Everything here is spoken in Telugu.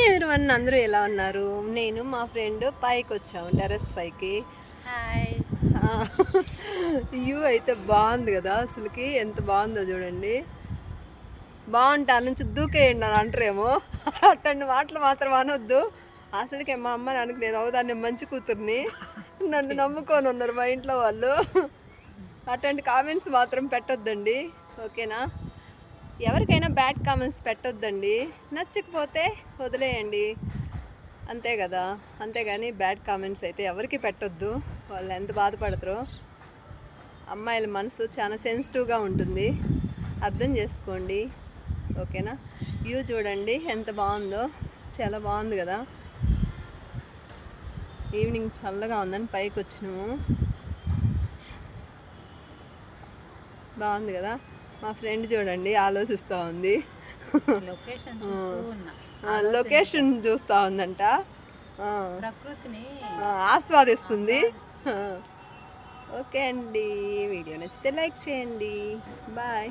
ఎవరివన్ అందరూ ఎలా ఉన్నారు? నేను మా ఫ్రెండ్ పైకి వచ్చాము, టెర్రస్ పైకి. హాయ్. వ్యూ అయితే బాగుంది కదా, అసలుకి ఎంత బాగుందో చూడండి. బాగుంటా నుంచి దూకేయండి అని అంటారేమో, అట్టండి మాటలు మాత్రం అనొద్దు. అసలుకే మా అమ్మ నాన్నకి నేను అవుదాన్ని మంచి కూతుర్ని, నన్ను నమ్ముకొని ఉన్నారు మా ఇంట్లో వాళ్ళు. అట్లాంటి కామెంట్స్ మాత్రం పెట్టొద్దండి, ఓకేనా? ఎవరికైనా బ్యాడ్ కామెంట్స్ పెట్టొద్దండి, నచ్చకపోతే వదిలేయండి, అంతే కదా. అంతేగాని బ్యాడ్ కామెంట్స్ అయితే ఎవరికి పెట్టొద్దు, వాళ్ళు ఎంత బాధపడతారో. అమ్మాయిల మనసు చాలా సెన్సిటివ్గా ఉంటుంది, అర్థం చేసుకోండి, ఓకేనా? వ్యూ చూడండి ఎంత బాగుందో, చాలా బాగుంది కదా. ఈవినింగ్ చల్లగా ఉందని పైకి వచ్చినాము, బాగుంది కదా. మా ఫ్రెండ్ చూడండి ఆలోచిస్తూ ఉంది, లొకేషన్ చూస్తూ ఉందంట, ప్రకృతిని ఆస్వాదిస్తుంది. ఓకే అండి, వీడియో నచ్చితే లైక్ చేయండి, బాయ్.